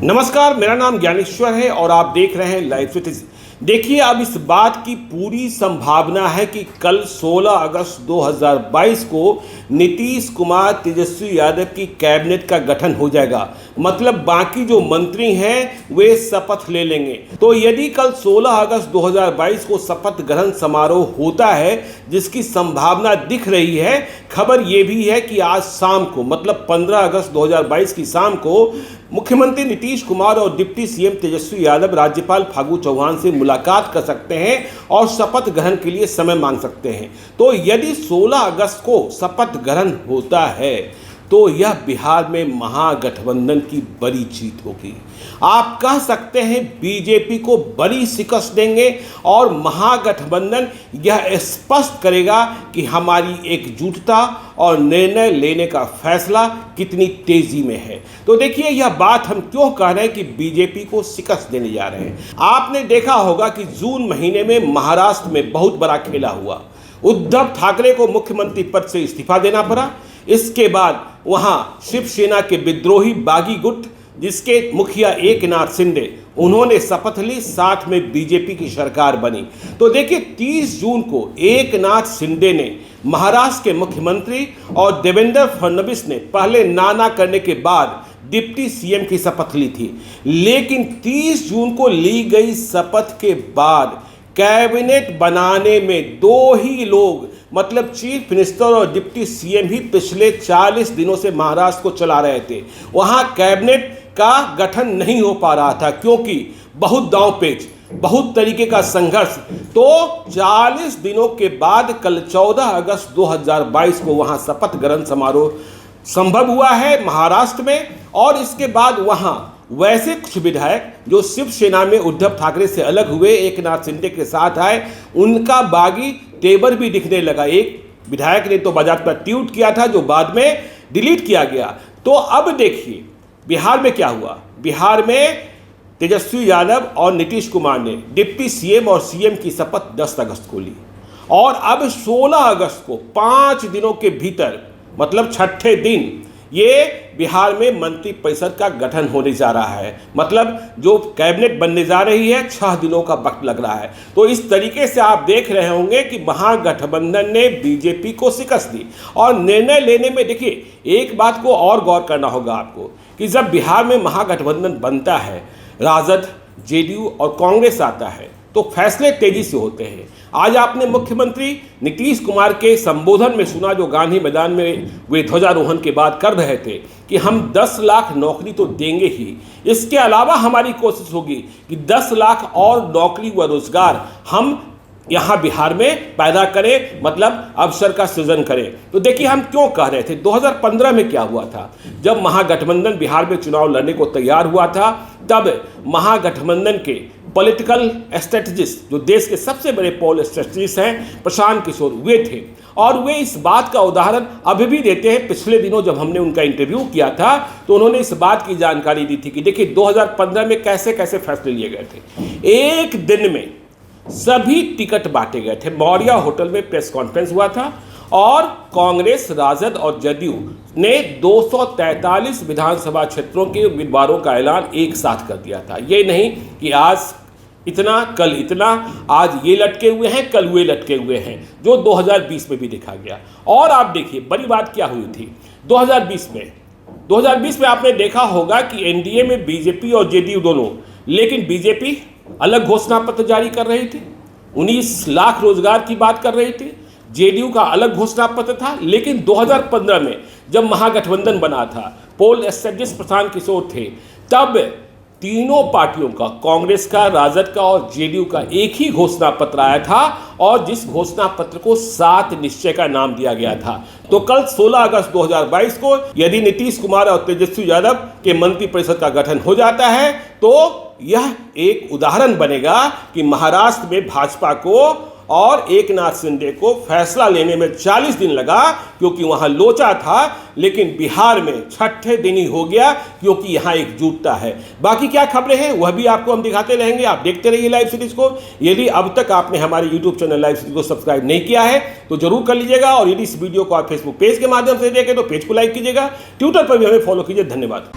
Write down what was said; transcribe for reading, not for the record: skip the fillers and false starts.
नमस्कार, मेरा नाम ज्ञानेश्वर है और आप देख रहे हैं लाइव सिटीज। देखिए, अब इस बात की पूरी संभावना है कि कल 16 अगस्त 2022 को नीतीश कुमार तेजस्वी यादव की कैबिनेट का गठन हो जाएगा। मतलब बाकी जो मंत्री हैं वे शपथ ले लेंगे। तो यदि कल 16 अगस्त 2022 को शपथ ग्रहण समारोह होता है, जिसकी संभावना दिख रही है, खबर ये भी है कि आज शाम को मतलब 15 अगस्त 2022 की शाम को मुख्यमंत्री नीतीश कुमार और डिप्टी सीएम तेजस्वी यादव राज्यपाल फागू चौहान से मुलाकात कर सकते हैं और शपथ ग्रहण के लिए समय मांग सकते हैं। तो यदि 16 अगस्त को शपथ ग्रहण होता है तो यह बिहार में महागठबंधन की बड़ी जीत होगी। आप कह सकते हैं बीजेपी को बड़ी शिकस्त देंगे और महागठबंधन यह स्पष्ट करेगा कि हमारी एकजुटता और निर्णय लेने का फैसला कितनी तेजी में है। तो देखिए, यह बात हम क्यों कह रहे हैं कि बीजेपी को शिकस्त देने जा रहे हैं। आपने देखा होगा कि जून महीने में महाराष्ट्र में बहुत बड़ा खेला हुआ। उद्धव ठाकरे को मुख्यमंत्री पद से इस्तीफा देना पड़ा। इसके बाद वहां शिवसेना के विद्रोही बागी गुट, जिसके मुखिया एकनाथ शिंदे, उन्होंने शपथ ली, साथ में बीजेपी की सरकार बनी। तो देखिए, 30 जून को एकनाथ शिंदे ने महाराष्ट्र के मुख्यमंत्री और देवेंद्र फडणवीस ने पहले ना करने के बाद डिप्टी सीएम की शपथ ली थी। लेकिन 30 जून को ली गई शपथ के बाद कैबिनेट बनाने में दो ही लोग, मतलब चीफ मिनिस्टर और डिप्टी सीएम ही पिछले 40 दिनों से महाराष्ट्र को चला रहे थे। वहां कैबिनेट का गठन नहीं हो पा रहा था क्योंकि बहुत दांवपेच, बहुत तरीके का संघर्ष। तो 40 दिनों के बाद कल 14 अगस्त 2022 को वहां शपथ ग्रहण समारोह संभव हुआ है महाराष्ट्र में। और इसके बाद वहां वैसे कुछ विधायक जो शिवसेना में उद्धव ठाकरे से अलग हुए, एकनाथ शिंदे के साथ आए, उनका बागी तेवर भी दिखने लगा। एक विधायक ने तो बाकायदा ट्वीट किया था जो बाद में डिलीट किया गया। तो अब देखिए बिहार में क्या हुआ। बिहार में तेजस्वी यादव और नीतीश कुमार ने डिप्टी सीएम और सीएम की शपथ 10 अगस्त को ली और अब 16 अगस्त को 5 दिनों के भीतर, मतलब छठे दिन, ये बिहार में मंत्री परिषद का गठन होने जा रहा है। मतलब जो कैबिनेट बनने जा रही है, 6 दिनों का वक्त लग रहा है। तो इस तरीके से आप देख रहे होंगे कि महागठबंधन ने बीजेपी को शिकस्त दी। और निर्णय लेने में देखिए, एक बात को और गौर करना होगा आपको कि जब बिहार में महागठबंधन बनता है, राजद, जेडीयू और कांग्रेस आता है, तो फैसले तेजी से होते हैं। आज आपने मुख्यमंत्री नीतीश कुमार के संबोधन में सुना, जो गांधी मैदान में वे ध्वजारोहण के बाद कर रहे थे, कि हम 10 लाख नौकरी तो देंगे ही, इसके अलावा हमारी कोशिश होगी कि 10 लाख और नौकरी व रोजगार हम यहाँ बिहार में पैदा करें, मतलब अवसर का सृजन करें। तो देखिए, हम क्यों कह रहे थे 2015 में क्या हुआ था। जब महागठबंधन बिहार में चुनाव लड़ने को तैयार हुआ था, तब महागठबंधन के पॉलिटिकल स्ट्रेटजिस्ट, जो देश के सबसे बड़े पोल स्ट्रेटजिस्ट हैं, प्रशांत किशोर, वे थे। और वे इस बात का उदाहरण अभी भी देते हैं। पिछले दिनों जब हमने उनका इंटरव्यू किया था तो उन्होंने इस बात की जानकारी दी थी कि देखिए 2015 में कैसे कैसे फैसले लिए गए थे। एक दिन में सभी टिकट बांटे गए थे। मौर्या होटल में प्रेस कॉन्फ्रेंस हुआ था और कांग्रेस, राजद और जदयू ने 243 विधानसभा क्षेत्रों के उम्मीदवारों का ऐलान एक साथ कर दिया था। ये नहीं कि आज इतना, कल इतना, आज ये लटके हुए हैं, कल वे लटके हुए हैं, जो 2020 में भी देखा गया। और आप देखिए बड़ी बात क्या हुई थी 2020 में आपने देखा होगा कि एनडीए में बीजेपी और जेडीयू दोनों, लेकिन बीजेपी अलग घोषणा पत्र जारी कर रही थी, 19 लाख रोजगार की बात कर रही थी। जेडीयू का अलग घोषणा पत्र था। लेकिन 2015 में जब महागठबंधन बना था, पोल स्ट्रेटजिस्ट प्रशांत किशोर थे, तब तीनों पार्टियों का, कांग्रेस का, राजद का और जेडीयू का, एक ही घोषणा पत्र आया था और जिस घोषणा पत्र को 7 निश्चय का नाम दिया गया था। तो कल 16 अगस्त 2022 को यदि नीतीश कुमार और तेजस्वी यादव के मंत्री परिषद का गठन हो जाता है तो यह एक उदाहरण बनेगा कि महाराष्ट्र में भाजपा को और एकनाथ शिंदे को फैसला लेने में 40 दिन लगा क्योंकि वहां लोचा था, लेकिन बिहार में छठे दिन ही हो गया क्योंकि यहां एकजुटता है। बाकी क्या खबरें हैं वह भी आपको हम दिखाते रहेंगे। आप देखते रहिए लाइव सीरीज को। यदि अब तक आपने हमारे यूट्यूब चैनल लाइव सीरीज को सब्सक्राइब नहीं किया है तो जरूर कर लीजिएगा, और यदि इस वीडियो को आप फेसबुक पेज के माध्यम से देखें तो पेज को लाइक कीजिएगा, ट्विटर पर भी हमें फॉलो कीजिए। धन्यवाद।